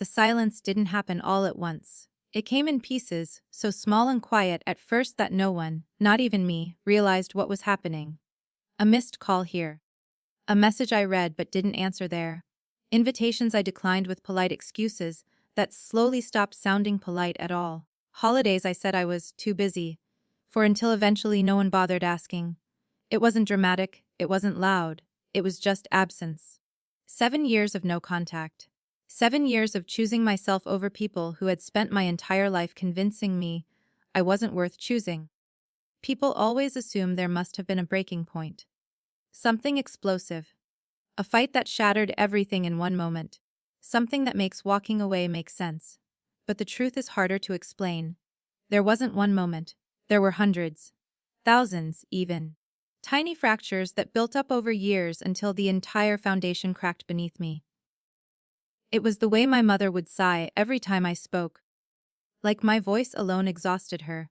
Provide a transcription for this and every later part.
the silence didn't happen all at once. It came in pieces, so small and quiet at first that no one, not even me, realized what was happening. A missed call here. A message I read but didn't answer there. Invitations I declined with polite excuses that slowly stopped sounding polite at all. Holidays I said I was too busy for until eventually no one bothered asking. It wasn't dramatic, it wasn't loud, it was just absence. 7 years of no contact. 7 years of choosing myself over people who had spent my entire life convincing me I wasn't worth choosing. People always assume there must have been a breaking point. Something explosive. A fight that shattered everything in one moment. Something that makes walking away make sense. But the truth is harder to explain. There wasn't one moment. There were hundreds. Thousands, even. Tiny fractures that built up over years until the entire foundation cracked beneath me. It was the way my mother would sigh every time I spoke. Like my voice alone exhausted her.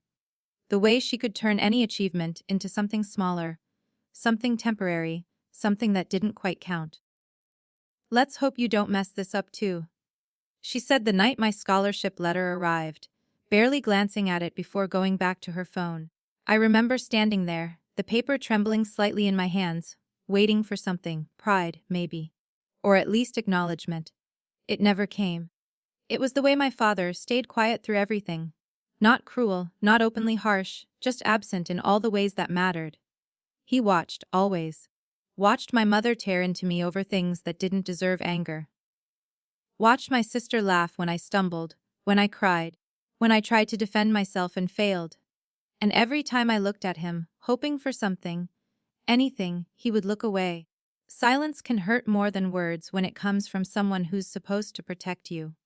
The way she could turn any achievement into something smaller. Something temporary. Something that didn't quite count. "Let's hope you don't mess this up too," she said the night my scholarship letter arrived, barely glancing at it before going back to her phone. I remember standing there, the paper trembling slightly in my hands, waiting for something, pride, maybe. Or at least acknowledgement. It never came. It was the way my father stayed quiet through everything. Not cruel, not openly harsh, just absent in all the ways that mattered. He watched, always. Watched my mother tear into me over things that didn't deserve anger. Watched my sister laugh when I stumbled, when I cried, when I tried to defend myself and failed. And every time I looked at him, hoping for something, anything, he would look away. Silence can hurt more than words when it comes from someone who's supposed to protect you.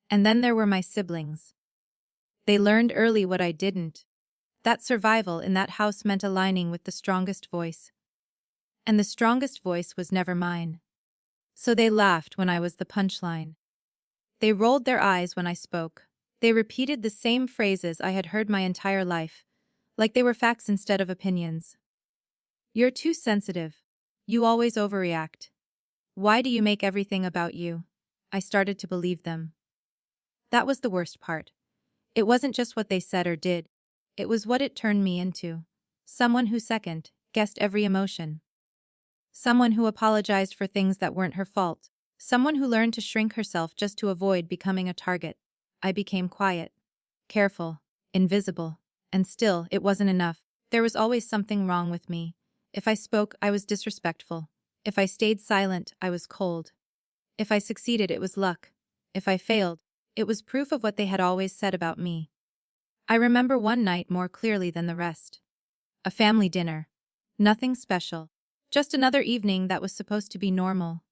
And then there were my siblings. They learned early what I didn't. That survival in that house meant aligning with the strongest voice. And the strongest voice was never mine. So they laughed when I was the punchline. They rolled their eyes when I spoke. They repeated the same phrases I had heard my entire life, like they were facts instead of opinions. "You're too sensitive. You always overreact. Why do you make everything about you?" I started to believe them. That was the worst part. It wasn't just what they said or did. It was what it turned me into. Someone who second-guessed every emotion. Someone who apologized for things that weren't her fault. Someone who learned to shrink herself just to avoid becoming a target. I became quiet, careful, invisible. And still, it wasn't enough. There was always something wrong with me. If I spoke, I was disrespectful. If I stayed silent, I was cold. If I succeeded, it was luck. If I failed, it was proof of what they had always said about me. I remember one night more clearly than the rest. A family dinner. Nothing special. Just another evening that was supposed to be normal.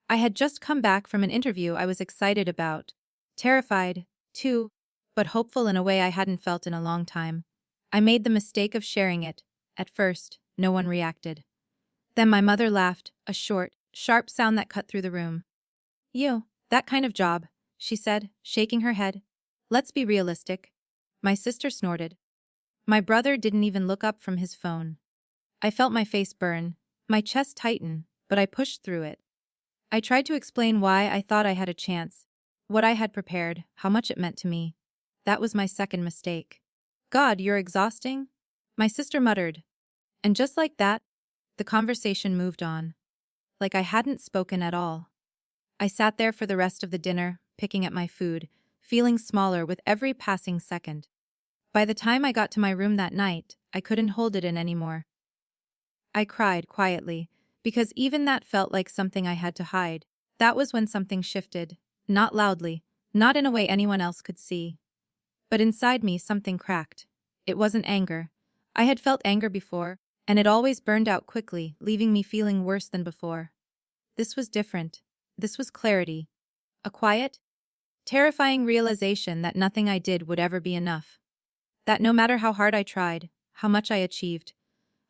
I had just come back from an interview I was excited about. Terrified, too, but hopeful in a way I hadn't felt in a long time. I made the mistake of sharing it. At first, no one reacted. Then my mother laughed, a short, sharp sound that cut through the room. That kind of job," she said, shaking her head. "Let's be realistic." My sister snorted. My brother didn't even look up from his phone. I felt my face burn, my chest tighten, but I pushed through it. I tried to explain why I thought I had a chance, what I had prepared, how much it meant to me. That was my second mistake. "God, you're exhausting," my sister muttered. And just like that, the conversation moved on. Like I hadn't spoken at all. I sat there for the rest of the dinner, picking at my food, feeling smaller with every passing second. By the time I got to my room that night, I couldn't hold it in anymore. I cried quietly, because even that felt like something I had to hide. That was when something shifted. Not loudly, not in a way anyone else could see. But inside me something cracked. It wasn't anger. I had felt anger before, and it always burned out quickly, leaving me feeling worse than before. This was different. This was clarity. A quiet, terrifying realization that nothing I did would ever be enough. That no matter how hard I tried, how much I achieved,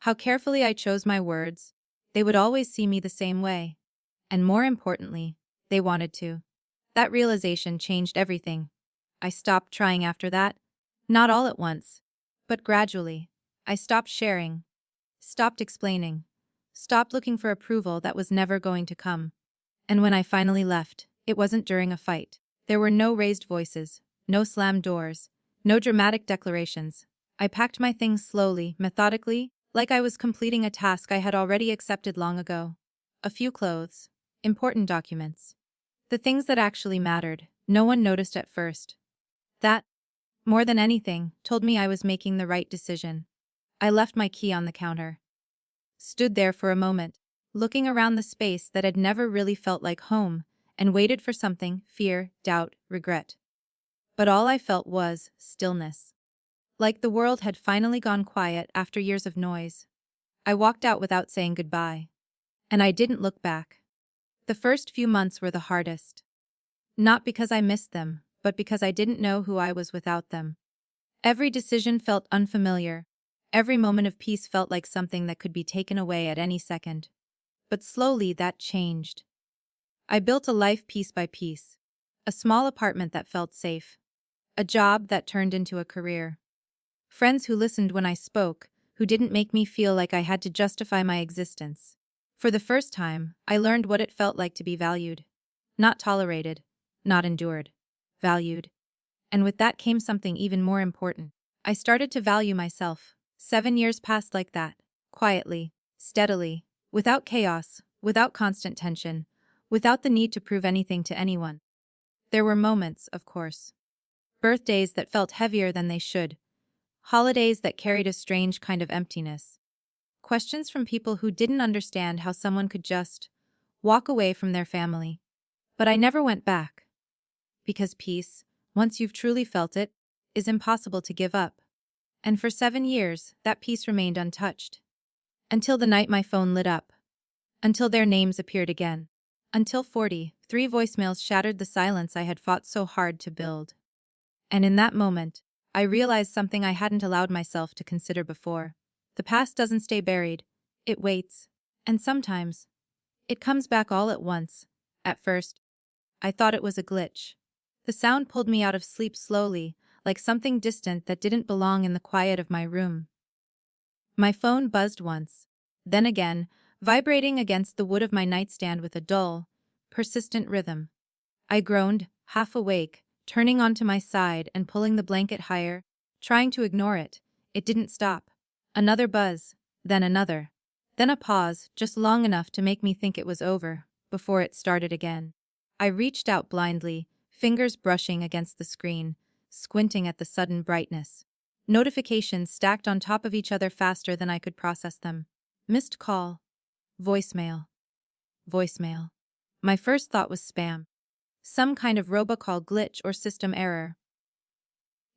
how carefully I chose my words, they would always see me the same way. And more importantly, they wanted to. That realization changed everything. I stopped trying after that. Not all at once, but gradually. I stopped sharing. Stopped explaining. Stopped looking for approval that was never going to come. And when I finally left, It wasn't during a fight. There were no raised voices, no slammed doors, no dramatic declarations. I packed my things slowly, methodically, like I was completing a task I had already accepted long ago. A few clothes, important documents. The things that actually mattered. No one noticed at first. That, more than anything, told me I was making the right decision. I left my key on the counter. Stood there for a moment, looking around the space that had never really felt like home, and waited for something: fear, doubt, regret. But all I felt was stillness. Like the world had finally gone quiet after years of noise. I walked out without saying goodbye. And I didn't look back. The first few months were the hardest. Not because I missed them, but because I didn't know who I was without them. Every decision felt unfamiliar. Every moment of peace felt like something that could be taken away at any second. But slowly that changed. I built a life piece by piece. A small apartment that felt safe. A job that turned into a career. Friends who listened when I spoke, who didn't make me feel like I had to justify my existence. For the first time, I learned what it felt like to be valued. Not tolerated, not endured. Valued. And with that came something even more important. I started to value myself. 7 years passed like that. Quietly, steadily, without chaos, without constant tension, without the need to prove anything to anyone. There were moments, of course. Birthdays that felt heavier than they should. Holidays that carried a strange kind of emptiness. Questions from people who didn't understand how someone could just walk away from their family. But I never went back. Because peace, once you've truly felt it, is impossible to give up. And for 7 years, that peace remained untouched. Until the night my phone lit up. Until their names appeared again. Until 43 voicemails shattered the silence I had fought so hard to build. And in that moment, I realized something I hadn't allowed myself to consider before. The past doesn't stay buried. It waits. And sometimes, it comes back all at once. At first, I thought it was a glitch. The sound pulled me out of sleep slowly, like something distant that didn't belong in the quiet of my room. My phone buzzed once, then again, vibrating against the wood of my nightstand with a dull, persistent rhythm. I groaned, half awake, turning onto my side and pulling the blanket higher, trying to ignore it. It didn't stop. Another buzz, then another. Then a pause, just long enough to make me think it was over, before it started again. I reached out blindly, fingers brushing against the screen, squinting at the sudden brightness. Notifications stacked on top of each other faster than I could process them. Missed call. Voicemail. Voicemail. My first thought was spam. Some kind of robocall glitch or system error.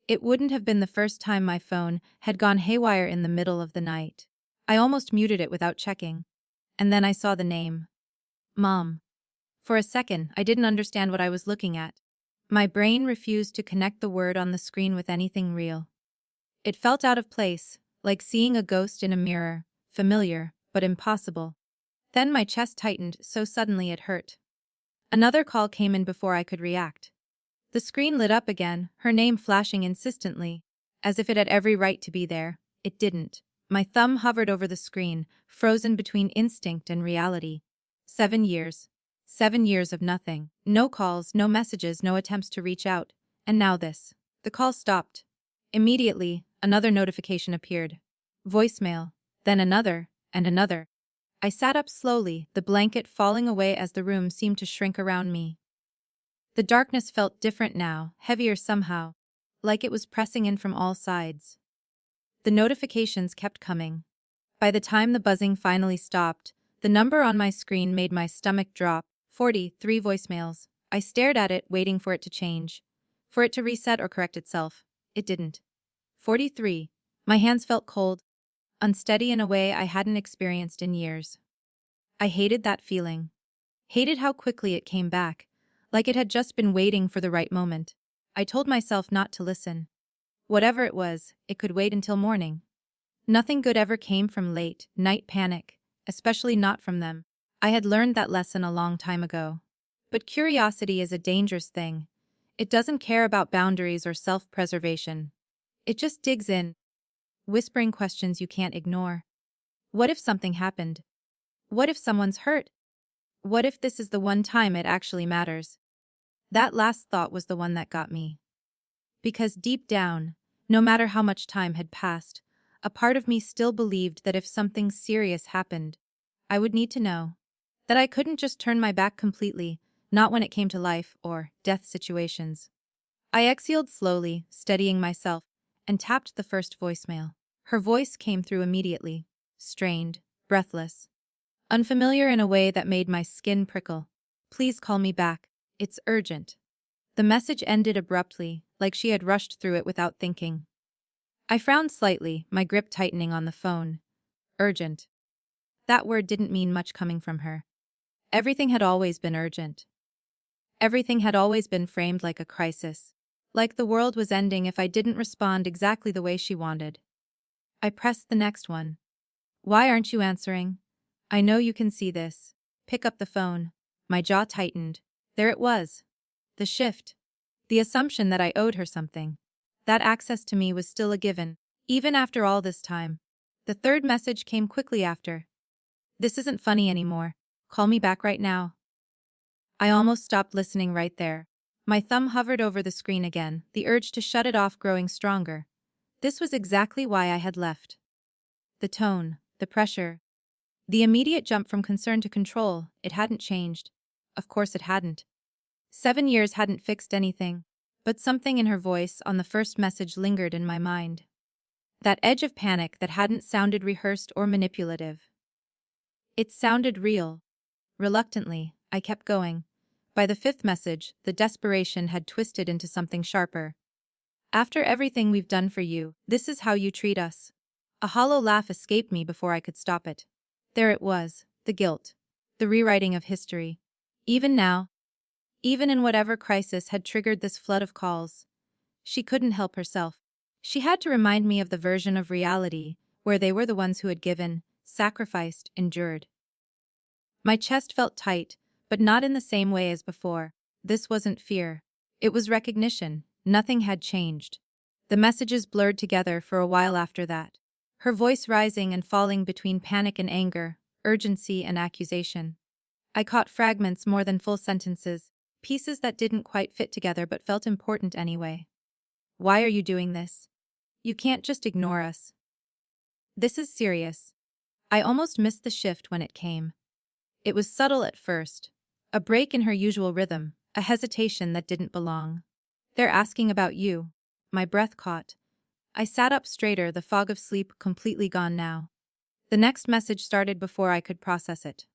It wouldn't have been the first time my phone had gone haywire in the middle of the night. I almost muted it without checking. And then I saw the name. Mom. For a second, I didn't understand what I was looking at. My brain refused to connect the word on the screen with anything real. It felt out of place, like seeing a ghost in a mirror, familiar, but impossible. Then my chest tightened so suddenly it hurt. Another call came in before I could react. The screen lit up again, her name flashing insistently, as if it had every right to be there. It didn't. My thumb hovered over the screen, frozen between instinct and reality. 7 years. 7 years of nothing. No calls, no messages, no attempts to reach out. And now this. The call stopped. Immediately, another notification appeared. Voicemail. Then another, and another. I sat up slowly, the blanket falling away as the room seemed to shrink around me. The darkness felt different now, heavier somehow, like it was pressing in from all sides. The notifications kept coming. By the time the buzzing finally stopped, the number on my screen made my stomach drop. 43 voicemails. I stared at it, waiting for it to change. For it to reset or correct itself. It didn't. 43. My hands felt cold, unsteady in a way I hadn't experienced in years. I hated that feeling. Hated how quickly it came back, like it had just been waiting for the right moment. I told myself not to listen. Whatever it was, it could wait until morning. Nothing good ever came from late night panic, especially not from them. I had learned that lesson a long time ago. But curiosity is a dangerous thing. It doesn't care about boundaries or self-preservation. It just digs in, whispering questions you can't ignore. What if something happened? What if someone's hurt? What if this is the one time it actually matters? That last thought was the one that got me. Because deep down, no matter how much time had passed, a part of me still believed that if something serious happened, I would need to know. That I couldn't just turn my back completely, not when it came to life or death situations. I exhaled slowly, steadying myself, and tapped the first voicemail. Her voice came through immediately, strained, breathless, unfamiliar in a way that made my skin prickle. Please call me back. It's urgent. The message ended abruptly, like she had rushed through it without thinking. I frowned slightly, my grip tightening on the phone. Urgent. That word didn't mean much coming from her. Everything had always been urgent. Everything had always been framed like a crisis. Like the world was ending if I didn't respond exactly the way she wanted. I pressed the next one. Why aren't you answering? I know you can see this. Pick up the phone. My jaw tightened. There it was. The shift. The assumption that I owed her something. That access to me was still a given, even after all this time. The third message came quickly after. This isn't funny anymore. Call me back right now. I almost stopped listening right there. My thumb hovered over the screen again, the urge to shut it off growing stronger. This was exactly why I had left. The tone, the pressure, the immediate jump from concern to control, it hadn't changed. Of course it hadn't. 7 years hadn't fixed anything, but something in her voice on the first message lingered in my mind. That edge of panic that hadn't sounded rehearsed or manipulative. It sounded real. Reluctantly, I kept going. By the fifth message, the desperation had twisted into something sharper. After everything we've done for you, this is how you treat us. A hollow laugh escaped me before I could stop it. There it was, the guilt. The rewriting of history. Even now, even in whatever crisis had triggered this flood of calls, she couldn't help herself. She had to remind me of the version of reality where they were the ones who had given, sacrificed, endured. My chest felt tight, but not in the same way as before. This wasn't fear. It was recognition. Nothing had changed. The messages blurred together for a while after that. Her voice rising and falling between panic and anger, urgency and accusation. I caught fragments more than full sentences, pieces that didn't quite fit together but felt important anyway. Why are you doing this? You can't just ignore us. This is serious. I almost missed the shift when it came. It was subtle at first. A break in her usual rhythm, a hesitation that didn't belong. They're asking about you. My breath caught. I sat up straighter, the fog of sleep completely gone now. The next message started before I could process it.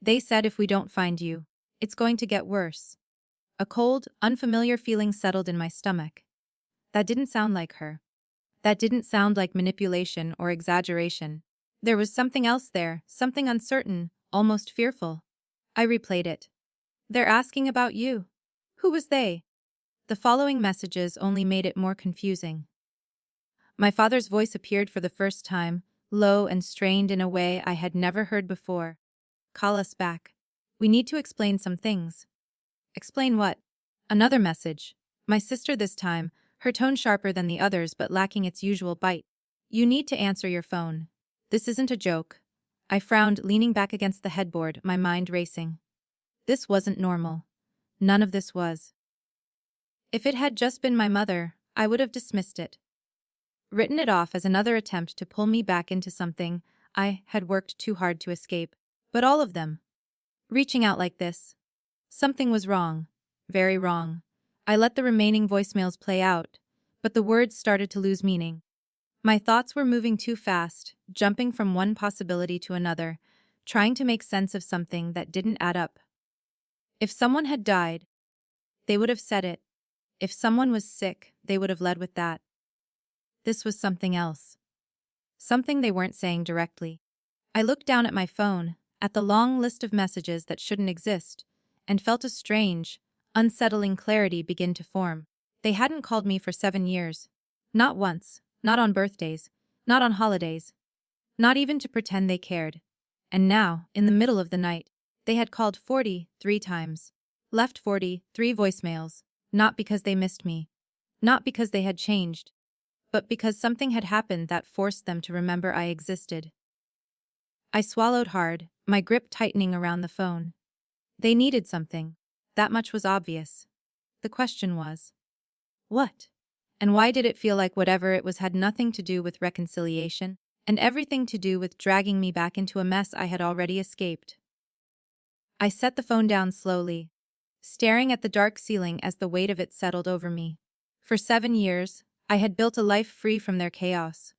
They said if we don't find you, it's going to get worse. A cold, unfamiliar feeling settled in my stomach. That didn't sound like her. That didn't sound like manipulation or exaggeration. There was something else there, something uncertain, almost fearful. I replayed it. They're asking about you. Who was they? The following messages only made it more confusing. My father's voice appeared for the first time, low and strained in a way I had never heard before. Call us back. We need to explain some things. Explain what? Another message. My sister this time, her tone sharper than the others but lacking its usual bite. You need to answer your phone. This isn't a joke. I frowned, leaning back against the headboard, my mind racing. This wasn't normal. None of this was. If it had just been my mother, I would have dismissed it. Written it off as another attempt to pull me back into something I had worked too hard to escape. But all of them. Reaching out like this. Something was wrong. Very wrong. I let the remaining voicemails play out, but the words started to lose meaning. My thoughts were moving too fast, jumping from one possibility to another, trying to make sense of something that didn't add up. If someone had died, they would have said it. If someone was sick, they would have led with that. This was something else. Something they weren't saying directly. I looked down at my phone, at the long list of messages that shouldn't exist, and felt a strange, unsettling clarity begin to form. They hadn't called me for 7 years. Not once, not on birthdays, not on holidays, not even to pretend they cared. And now, in the middle of the night, they had called 43 times. Left 43 voicemails, not because they missed me, not because they had changed, but because something had happened that forced them to remember I existed. I swallowed hard, my grip tightening around the phone. They needed something. That much was obvious. The question was, what? And why did it feel like whatever it was had nothing to do with reconciliation, and everything to do with dragging me back into a mess I had already escaped? I set the phone down slowly, staring at the dark ceiling as the weight of it settled over me. For 7 years, I had built a life free from their chaos.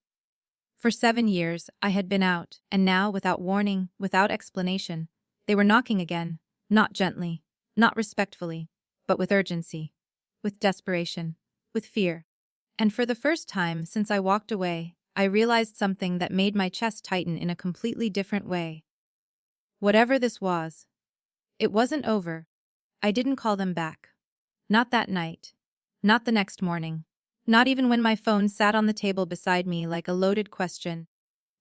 For 7 years, I had been out, and now, without warning, without explanation, they were knocking again, not gently, not respectfully, but with urgency, with desperation, with fear. And for the first time since I walked away, I realized something that made my chest tighten in a completely different way. Whatever this was, it wasn't over. I didn't call them back. Not that night. Not the next morning. Not even when my phone sat on the table beside me like a loaded question,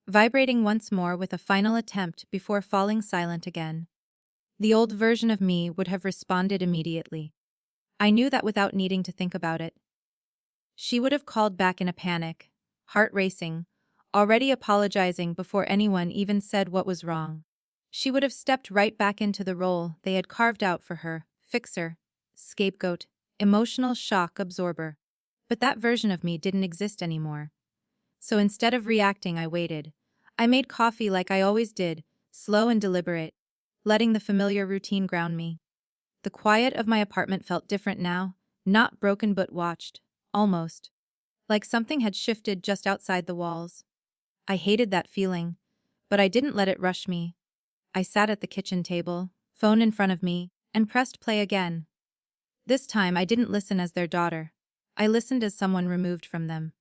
vibrating once more with a final attempt before falling silent again. The old version of me would have responded immediately. I knew that without needing to think about it. She would have called back in a panic, heart racing, already apologizing before anyone even said what was wrong. She would have stepped right back into the role they had carved out for her: fixer, scapegoat, emotional shock absorber. But that version of me didn't exist anymore. So instead of reacting, I waited. I made coffee like I always did, slow and deliberate, letting the familiar routine ground me. The quiet of my apartment felt different now, not broken but watched, almost. Like something had shifted just outside the walls. I hated that feeling, but I didn't let it rush me. I sat at the kitchen table, phone in front of me, and pressed play again. This time I didn't listen as their daughter. I listened as someone removed from them.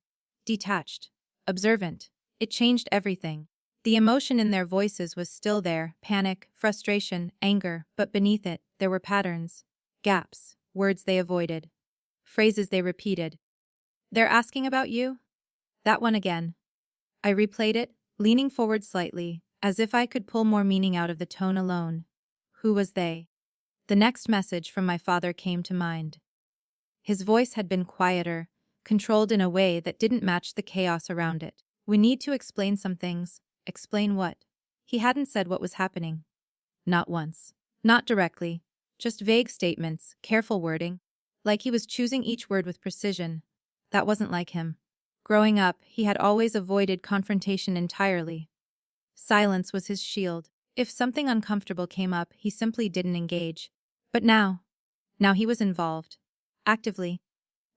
Detached. Observant. It changed everything. The emotion in their voices was still there: panic, frustration, anger, but beneath it, there were patterns. Gaps. Words they avoided. Phrases they repeated. "They're asking about you?" That one again. I replayed it, leaning forward slightly, as if I could pull more meaning out of the tone alone. Who was they? The next message from my father came to mind. His voice had been quieter, controlled in a way that didn't match the chaos around it. "We need to explain some things." Explain what? He hadn't said what was happening. Not once. Not directly. Just vague statements, careful wording. Like he was choosing each word with precision. That wasn't like him. Growing up, he had always avoided confrontation entirely. Silence was his shield. If something uncomfortable came up, he simply didn't engage. But now he was involved. Actively.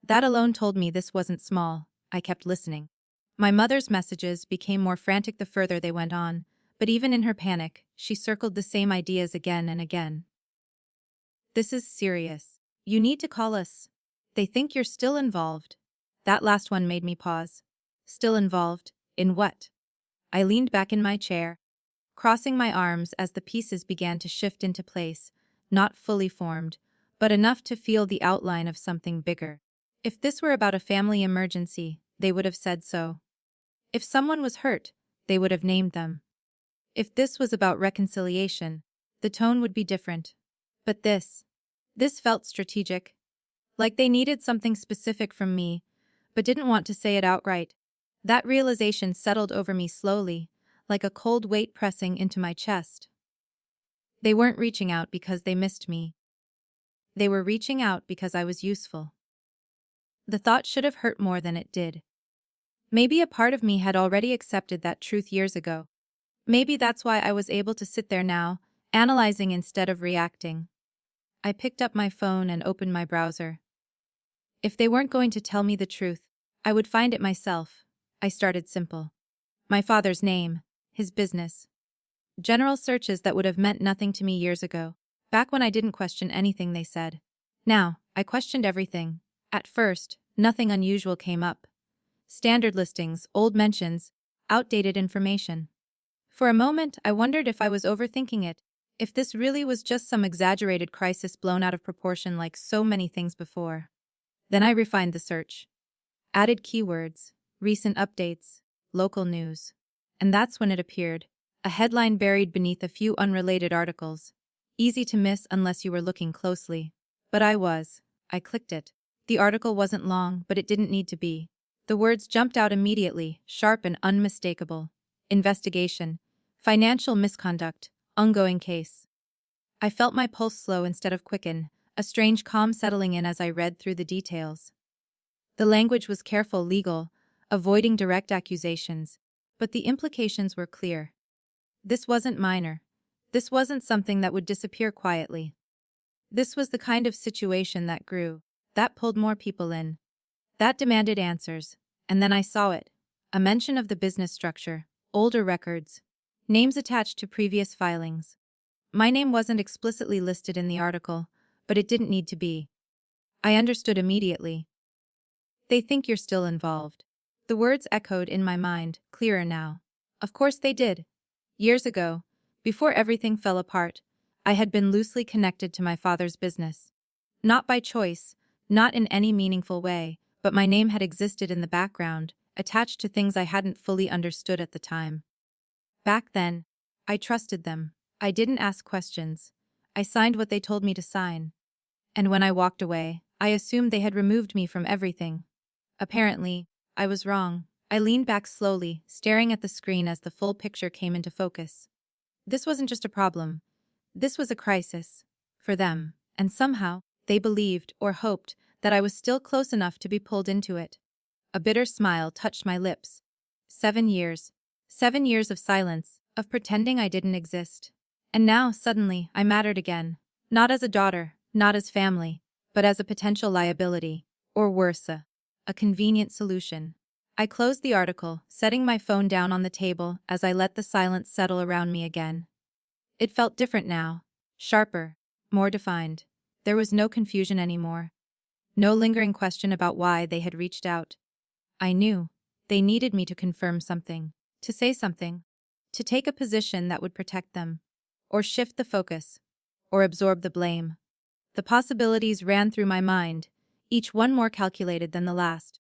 That alone told me this wasn't small. I kept listening. My mother's messages became more frantic the further they went on, but even in her panic, she circled the same ideas again and again. "This is serious. You need to call us. They think you're still involved." That last one made me pause. Still involved? In what? I leaned back in my chair, crossing my arms as the pieces began to shift into place, not fully formed, but enough to feel the outline of something bigger. If this were about a family emergency, they would have said so. If someone was hurt, they would have named them. If this was about reconciliation, the tone would be different. But this felt strategic. Like they needed something specific from me, but didn't want to say it outright. That realization settled over me slowly, like a cold weight pressing into my chest. They weren't reaching out because they missed me. They were reaching out because I was useful. The thought should have hurt more than it did. Maybe a part of me had already accepted that truth years ago. Maybe that's why I was able to sit there now, analyzing instead of reacting. I picked up my phone and opened my browser. If they weren't going to tell me the truth, I would find it myself. I started simple. My father's name, his business. General searches that would have meant nothing to me years ago, back when I didn't question anything they said. Now, I questioned everything. At first, nothing unusual came up. Standard listings, old mentions, outdated information. For a moment, I wondered if I was overthinking it, if this really was just some exaggerated crisis blown out of proportion like so many things before. Then I refined the search. Added keywords, recent updates, local news. And that's when it appeared, a headline buried beneath a few unrelated articles. Easy to miss unless you were looking closely. But I was. I clicked it. The article wasn't long, but it didn't need to be. The words jumped out immediately, sharp and unmistakable. Investigation. Financial misconduct. Ongoing case. I felt my pulse slow instead of quicken, a strange calm settling in as I read through the details. The language was careful, legal, avoiding direct accusations, but the implications were clear. This wasn't minor. This wasn't something that would disappear quietly. This was the kind of situation that grew, that pulled more people in, that demanded answers. And then I saw it. A mention of the business structure, older records, names attached to previous filings. My name wasn't explicitly listed in the article, but it didn't need to be. I understood immediately. They think you're still involved. The words echoed in my mind, clearer now. Of course they did. Years ago, before everything fell apart, I had been loosely connected to my father's business. Not by choice, not in any meaningful way, but my name had existed in the background, attached to things I hadn't fully understood at the time. Back then, I trusted them. I didn't ask questions. I signed what they told me to sign. And when I walked away, I assumed they had removed me from everything. Apparently, I was wrong. I leaned back slowly, staring at the screen as the full picture came into focus. This wasn't just a problem. This was a crisis. For them. And somehow, they believed, or hoped, that I was still close enough to be pulled into it. A bitter smile touched my lips. 7 years. 7 years of silence, of pretending I didn't exist. And now, suddenly, I mattered again. Not as a daughter, not as family, but as a potential liability. Or worse, a convenient solution. I closed the article, setting my phone down on the table as I let the silence settle around me again. It felt different now. Sharper. More defined. There was no confusion anymore. No lingering question about why they had reached out. I knew. They needed me to confirm something. To say something. To take a position that would protect them. Or shift the focus. Or absorb the blame. The possibilities ran through my mind, each one more calculated than the last.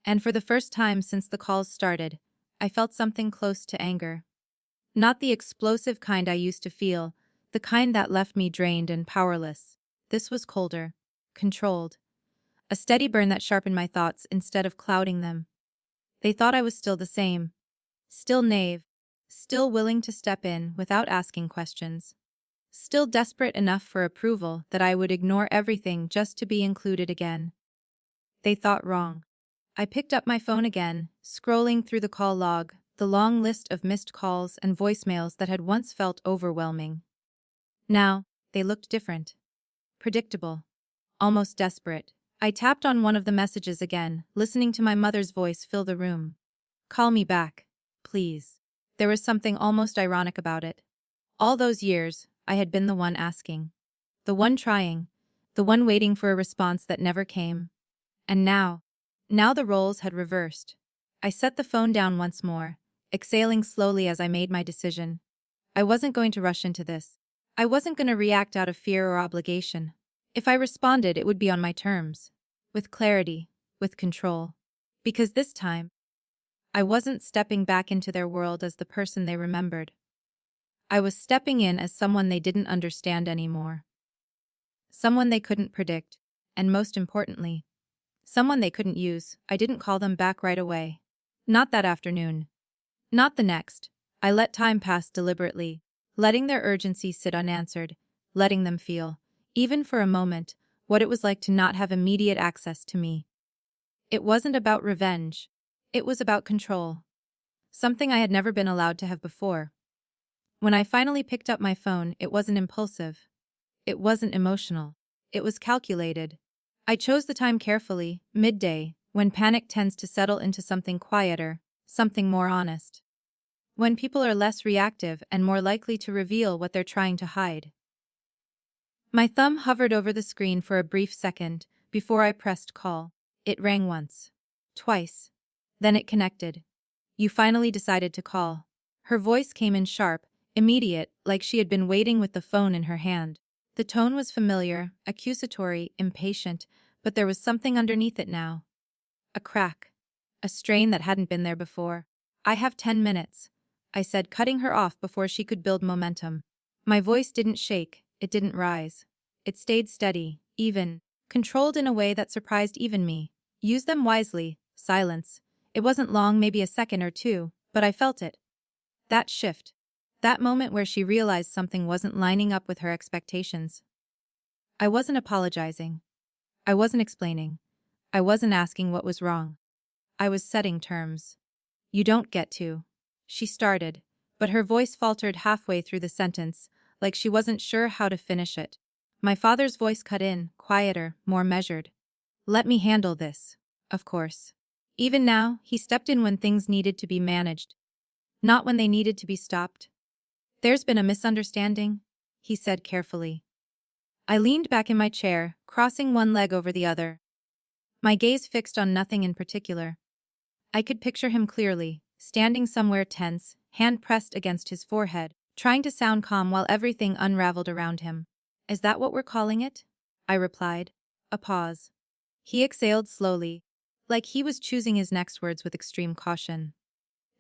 And for the first time since the calls started, I felt something close to anger. Not the explosive kind I used to feel, the kind that left me drained and powerless. This was colder, controlled. A steady burn that sharpened my thoughts instead of clouding them. They thought I was still the same. Still naive. Still willing to step in without asking questions. Still desperate enough for approval that I would ignore everything just to be included again. They thought wrong. I picked up my phone again, scrolling through the call log, the long list of missed calls and voicemails that had once felt overwhelming. Now, they looked different. Predictable. Almost desperate. I tapped on one of the messages again, listening to my mother's voice fill the room. Call me back, please. There was something almost ironic about it. All those years, I had been the one asking. The one trying. The one waiting for a response that never came. And now the roles had reversed. I set the phone down once more, exhaling slowly as I made my decision. I wasn't going to rush into this. I wasn't going to react out of fear or obligation. If I responded, it would be on my terms. With clarity, with control. Because this time, I wasn't stepping back into their world as the person they remembered. I was stepping in as someone they didn't understand anymore. Someone they couldn't predict, and most importantly, someone they couldn't use. I didn't call them back right away. Not that afternoon. Not the next. I let time pass deliberately, letting their urgency sit unanswered, letting them feel, even for a moment, what it was like to not have immediate access to me. It wasn't about revenge. It was about control. Something I had never been allowed to have before. When I finally picked up my phone, it wasn't impulsive. It wasn't emotional. It was calculated. I chose the time carefully, midday, when panic tends to settle into something quieter, something more honest. When people are less reactive and more likely to reveal what they're trying to hide. My thumb hovered over the screen for a brief second before I pressed call. It rang once. Twice. Then it connected. You finally decided to call. Her voice came in sharp, immediate, like she had been waiting with the phone in her hand. The tone was familiar, accusatory, impatient, but there was something underneath it now. A crack. A strain that hadn't been there before. I have 10 minutes, I said, cutting her off before she could build momentum. My voice didn't shake, it didn't rise. It stayed steady, even, controlled in a way that surprised even me. Use them wisely. Silence. It wasn't long, maybe a second or two, but I felt it. That shift. That moment where she realized something wasn't lining up with her expectations. I wasn't apologizing. I wasn't explaining. I wasn't asking what was wrong. I was setting terms. You don't get to. She started, but her voice faltered halfway through the sentence, like she wasn't sure how to finish it. My father's voice cut in, quieter, more measured. Let me handle this. Of course. Even now, he stepped in when things needed to be managed, not when they needed to be stopped. There's been a misunderstanding, he said carefully. I leaned back in my chair, crossing one leg over the other, my gaze fixed on nothing in particular. I could picture him clearly, standing somewhere tense, hand pressed against his forehead, trying to sound calm while everything unraveled around him. Is that what we're calling it? I replied. A pause. He exhaled slowly, like he was choosing his next words with extreme caution.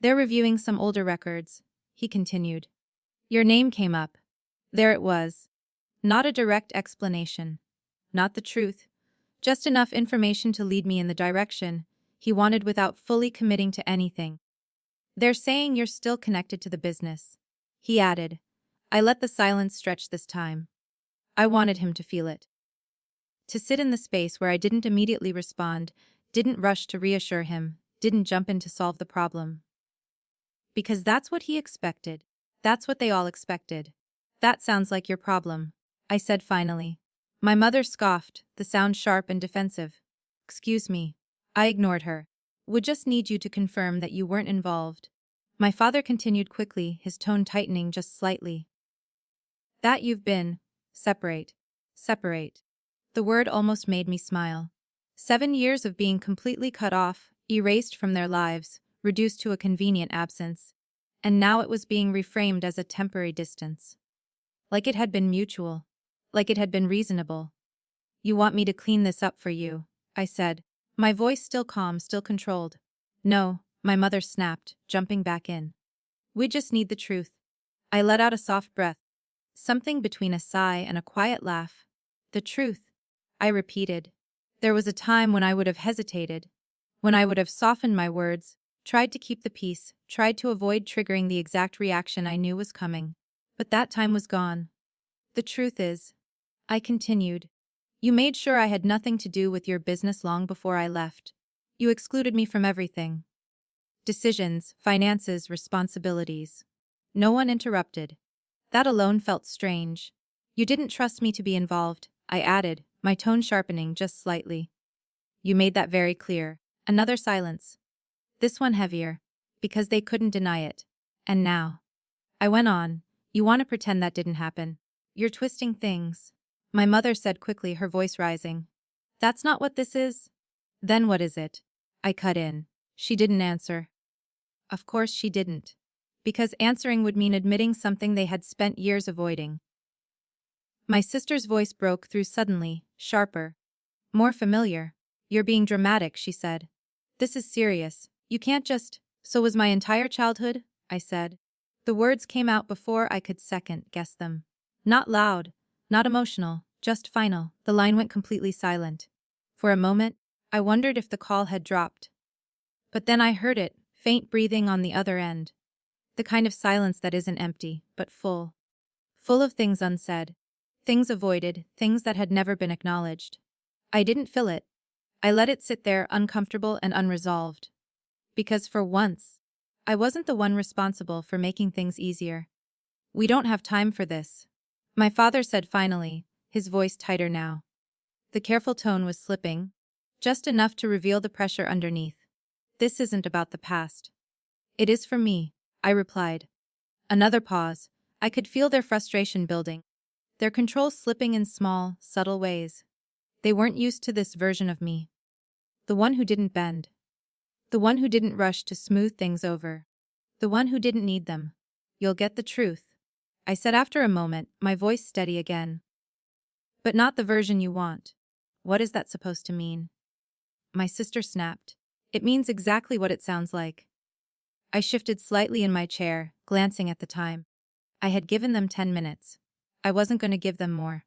They're reviewing some older records, he continued. Your name came up. There it was. Not a direct explanation. Not the truth. Just enough information to lead me in the direction he wanted without fully committing to anything. They're saying you're still connected to the business, he added. I let the silence stretch this time. I wanted him to feel it. To sit in the space where I didn't immediately respond, didn't rush to reassure him, didn't jump in to solve the problem. Because that's what he expected. That's what they all expected. That sounds like your problem, I said finally. My mother scoffed, the sound sharp and defensive. Excuse me. I ignored her. Would just need you to confirm that you weren't involved. My father continued quickly, his tone tightening just slightly. That you've been. Separate. Separate. The word almost made me smile. 7 years of being completely cut off, erased from their lives, reduced to a convenient absence. And now it was being reframed as a temporary distance. Like it had been mutual. Like it had been reasonable. You want me to clean this up for you, I said, my voice still calm, still controlled. No, my mother snapped, jumping back in. We just need the truth. I let out a soft breath, something between a sigh and a quiet laugh. The truth, I repeated. There was a time when I would have hesitated, when I would have softened my words, tried to keep the peace, tried to avoid triggering the exact reaction I knew was coming. But that time was gone. The truth is, I continued, you made sure I had nothing to do with your business long before I left. You excluded me from everything. Decisions, finances, responsibilities. No one interrupted. That alone felt strange. You didn't trust me to be involved, I added, my tone sharpening just slightly. You made that very clear. Another silence. This one heavier, because they couldn't deny it. And now. I went on. You want to pretend that didn't happen. You're twisting things. My mother said quickly, her voice rising. That's not what this is? Then what is it? I cut in. She didn't answer. Of course she didn't. Because answering would mean admitting something they had spent years avoiding. My sister's voice broke through suddenly, sharper. More familiar. You're being dramatic, she said. This is serious. You can't just. So was my entire childhood? I said. The words came out before I could second guess them. Not loud, not emotional, just final. The line went completely silent. For a moment, I wondered if the call had dropped. But then I heard it, faint breathing on the other end. The kind of silence that isn't empty, but full. Full of things unsaid. Things avoided, things that had never been acknowledged. I didn't fill it. I let it sit there, uncomfortable and unresolved. Because for once, I wasn't the one responsible for making things easier. We don't have time for this, my father said finally, his voice tighter now. The careful tone was slipping, just enough to reveal the pressure underneath. This isn't about the past. It is for me, I replied. Another pause. I could feel their frustration building, their control slipping in small, subtle ways. They weren't used to this version of me. The one who didn't bend. The one who didn't rush to smooth things over. The one who didn't need them. You'll get the truth, I said after a moment, my voice steady again. But not the version you want. What is that supposed to mean? My sister snapped. It means exactly what it sounds like. I shifted slightly in my chair, glancing at the time. I had given them 10 minutes. I wasn't going to give them more.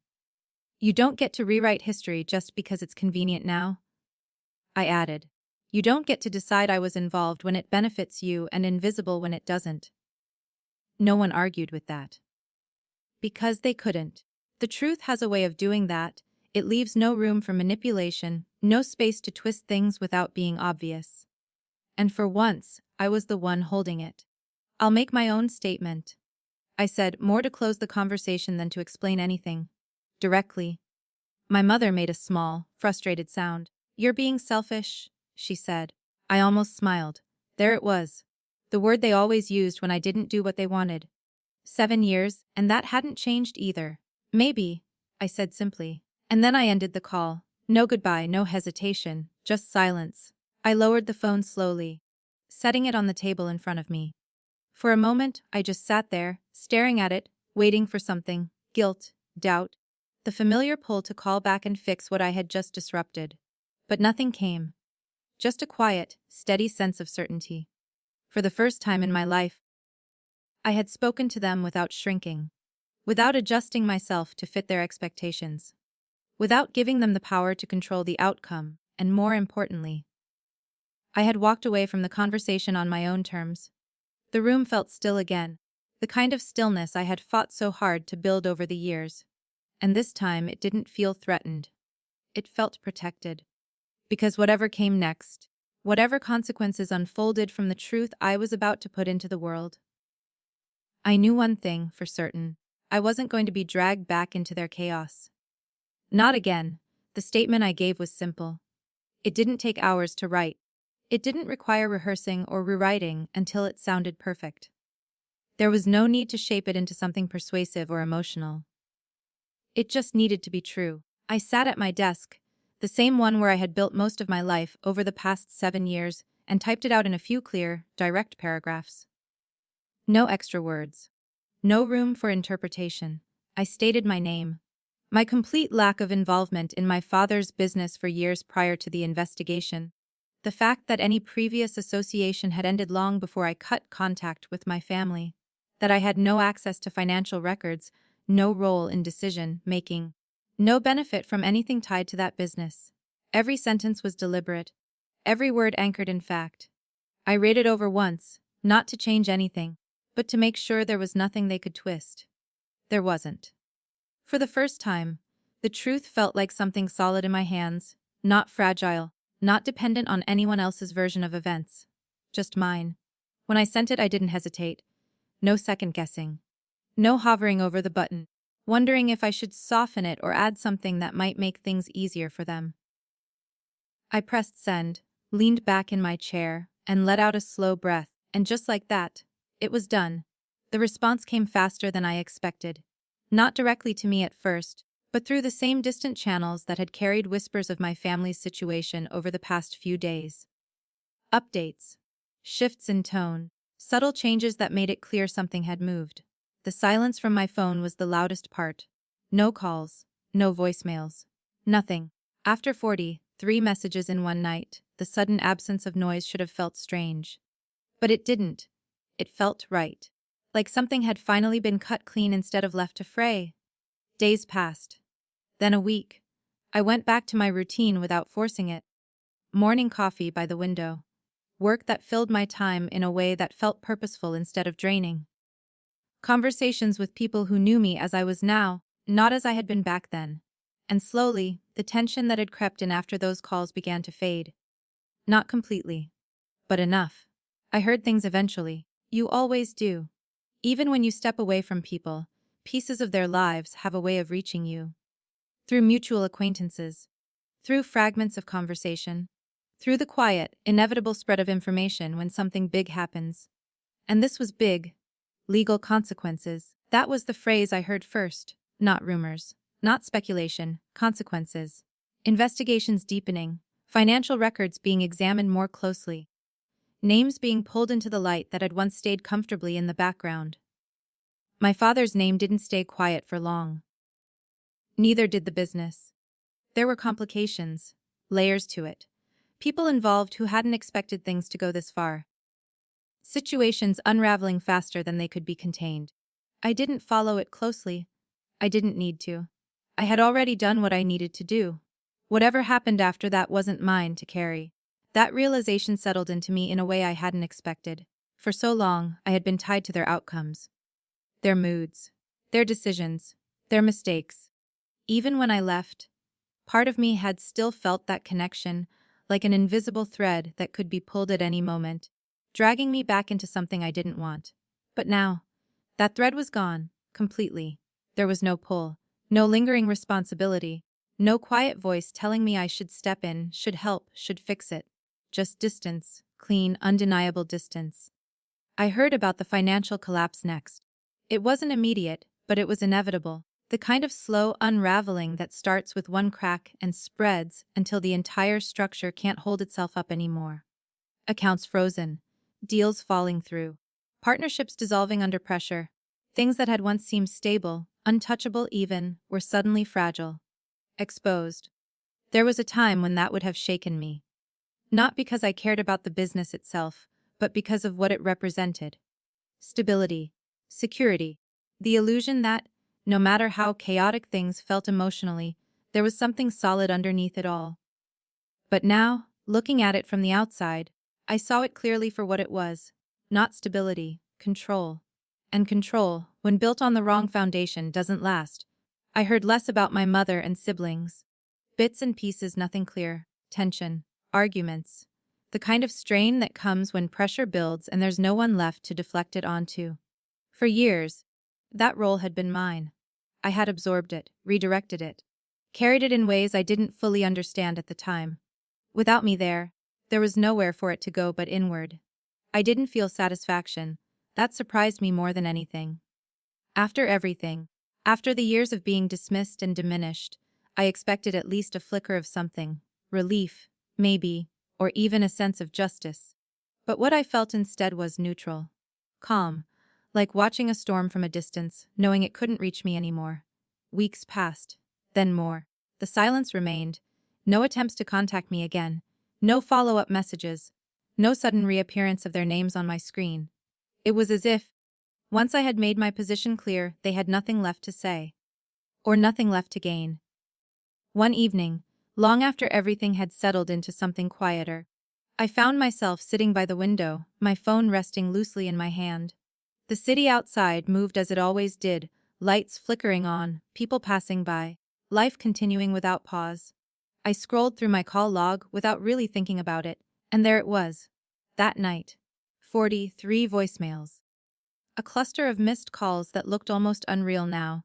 You don't get to rewrite history just because it's convenient now, I added. You don't get to decide I was involved when it benefits you and invisible when it doesn't. No one argued with that. Because they couldn't. The truth has a way of doing that. It leaves no room for manipulation, no space to twist things without being obvious. And for once, I was the one holding it. I'll make my own statement, I said, more to close the conversation than to explain anything. Directly. My mother made a small, frustrated sound. You're being selfish, she said. I almost smiled. There it was. The word they always used when I didn't do what they wanted. 7 years, and that hadn't changed either. Maybe, I said simply. And then I ended the call. No goodbye, no hesitation, just silence. I lowered the phone slowly, setting it on the table in front of me. For a moment, I just sat there, staring at it, waiting for something. Guilt, doubt, the familiar pull to call back and fix what I had just disrupted. But nothing came. Just a quiet, steady sense of certainty. For the first time in my life, I had spoken to them without shrinking, without adjusting myself to fit their expectations, without giving them the power to control the outcome, and more importantly, I had walked away from the conversation on my own terms. The room felt still again, the kind of stillness I had fought so hard to build over the years. And this time it didn't feel threatened. It felt protected. Because whatever came next, whatever consequences unfolded from the truth I was about to put into the world, I knew one thing for certain. I wasn't going to be dragged back into their chaos. Not again. The statement I gave was simple. It didn't take hours to write. It didn't require rehearsing or rewriting until it sounded perfect. There was no need to shape it into something persuasive or emotional. It just needed to be true. I sat at my desk, the same one where I had built most of my life over the past 7 years, and typed it out in a few clear, direct paragraphs. No extra words. No room for interpretation. I stated my name. My complete lack of involvement in my father's business for years prior to the investigation. The fact that any previous association had ended long before I cut contact with my family. That I had no access to financial records, no role in decision-making, no benefit from anything tied to that business. Every sentence was deliberate, every word anchored in fact. I read it over once, not to change anything, but to make sure there was nothing they could twist. There wasn't. For the first time, the truth felt like something solid in my hands, not fragile, not dependent on anyone else's version of events. Just mine. When I sent it, I didn't hesitate. No second guessing. No hovering over the button, wondering if I should soften it or add something that might make things easier for them. I pressed send, leaned back in my chair, and let out a slow breath, and just like that, it was done. The response came faster than I expected. Not directly to me at first, but through the same distant channels that had carried whispers of my family's situation over the past few days. Updates. Shifts in tone. Subtle changes that made it clear something had moved. The silence from my phone was the loudest part. No calls. No voicemails. Nothing. After 43 messages in one night, the sudden absence of noise should have felt strange. But it didn't. It felt right. Like something had finally been cut clean instead of left to fray. Days passed. Then a week. I went back to my routine without forcing it. Morning coffee by the window. Work that filled my time in a way that felt purposeful instead of draining. Conversations with people who knew me as I was now, not as I had been back then. And slowly, the tension that had crept in after those calls began to fade. Not completely. But enough. I heard things eventually. You always do. Even when you step away from people, pieces of their lives have a way of reaching you. Through mutual acquaintances. Through fragments of conversation. Through the quiet, inevitable spread of information when something big happens. And this was big. Legal consequences. That was the phrase I heard first. Not rumors. Not speculation. Consequences. Investigations deepening. Financial records being examined more closely. Names being pulled into the light that had once stayed comfortably in the background. My father's name didn't stay quiet for long. Neither did the business. There were complications. Layers to it. People involved who hadn't expected things to go this far. Situations unraveling faster than they could be contained. I didn't follow it closely. I didn't need to. I had already done what I needed to do. Whatever happened after that wasn't mine to carry. That realization settled into me in a way I hadn't expected. For so long, I had been tied to their outcomes. Their moods. Their decisions. Their mistakes. Even when I left, part of me had still felt that connection, like an invisible thread that could be pulled at any moment, dragging me back into something I didn't want. But now, that thread was gone, completely. There was no pull, no lingering responsibility, no quiet voice telling me I should step in, should help, should fix it. Just distance, clean, undeniable distance. I heard about the financial collapse next. It wasn't immediate, but it was inevitable. The kind of slow unraveling that starts with one crack and spreads until the entire structure can't hold itself up anymore. Accounts frozen, deals falling through, partnerships dissolving under pressure. Things that had once seemed stable, untouchable even, were suddenly fragile. Exposed. There was a time when that would have shaken me. Not because I cared about the business itself, but because of what it represented. Stability. Security. The illusion that, no matter how chaotic things felt emotionally, there was something solid underneath it all. But now, looking at it from the outside, I saw it clearly for what it was. Not stability, control. And control, when built on the wrong foundation, doesn't last. I heard less about my mother and siblings. Bits and pieces, nothing clear. Tension. Arguments. The kind of strain that comes when pressure builds and there's no one left to deflect it onto. For years, that role had been mine. I had absorbed it, redirected it, carried it in ways I didn't fully understand at the time. Without me there was nowhere for it to go but inward. I didn't feel satisfaction. That surprised me more than anything. After everything, after the years of being dismissed and diminished, I expected at least a flicker of something, relief, maybe, or even a sense of justice. But what I felt instead was neutral. Calm, like watching a storm from a distance, knowing it couldn't reach me anymore. Weeks passed, then more. The silence remained. No attempts to contact me again. No follow-up messages. No sudden reappearance of their names on my screen. It was as if, once I had made my position clear, they had nothing left to say. Or nothing left to gain. One evening, long after everything had settled into something quieter, I found myself sitting by the window, my phone resting loosely in my hand. The city outside moved as it always did, lights flickering on, people passing by, life continuing without pause. I scrolled through my call log without really thinking about it, and there it was. That night. 43 voicemails. A cluster of missed calls that looked almost unreal now,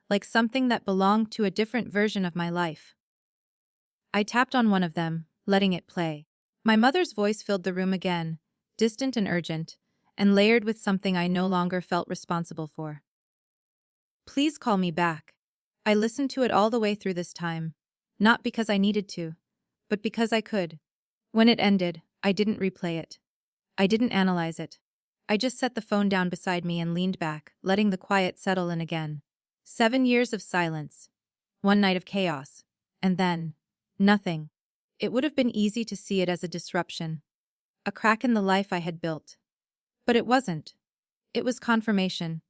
like something that belonged to a different version of my life. I tapped on one of them, letting it play. My mother's voice filled the room again, distant and urgent, and layered with something I no longer felt responsible for. Please call me back. I listened to it all the way through this time, not because I needed to, but because I could. When it ended, I didn't replay it. I didn't analyze it. I just set the phone down beside me and leaned back, letting the quiet settle in again. 7 years of silence. One night of chaos. And then, nothing. It would have been easy to see it as a disruption. A crack in the life I had built. But it wasn't. It was confirmation.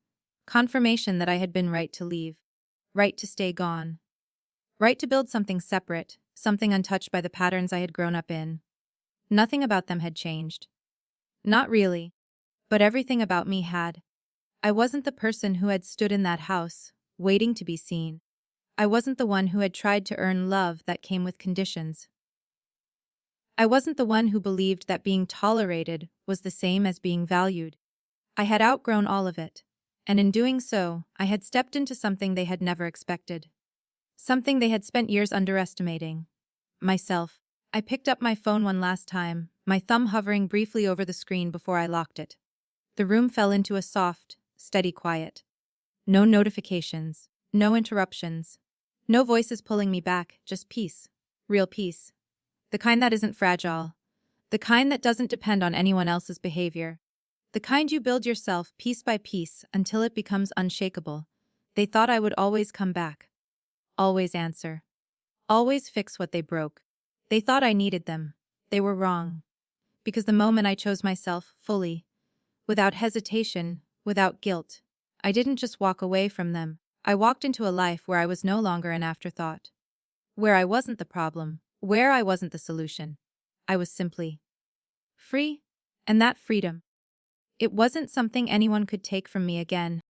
Confirmation that I had been right to leave. Right to stay gone. Right to build something separate, something untouched by the patterns I had grown up in. Nothing about them had changed. Not really. But everything about me had. I wasn't the person who had stood in that house, waiting to be seen. I wasn't the one who had tried to earn love that came with conditions. I wasn't the one who believed that being tolerated was the same as being valued. I had outgrown all of it. And in doing so, I had stepped into something they had never expected. Something they had spent years underestimating. Myself. I picked up my phone one last time, my thumb hovering briefly over the screen before I locked it. The room fell into a soft, steady quiet. No notifications, no interruptions, no voices pulling me back, just peace. Real peace. The kind that isn't fragile. The kind that doesn't depend on anyone else's behavior. The kind you build yourself piece by piece until it becomes unshakable. They thought I would always come back. Always answer. Always fix what they broke. They thought I needed them. They were wrong. Because the moment I chose myself fully, without hesitation, without guilt, I didn't just walk away from them. I walked into a life where I was no longer an afterthought. Where I wasn't the problem. Where I wasn't the solution. I was simply free. And that freedom, it wasn't something anyone could take from me again.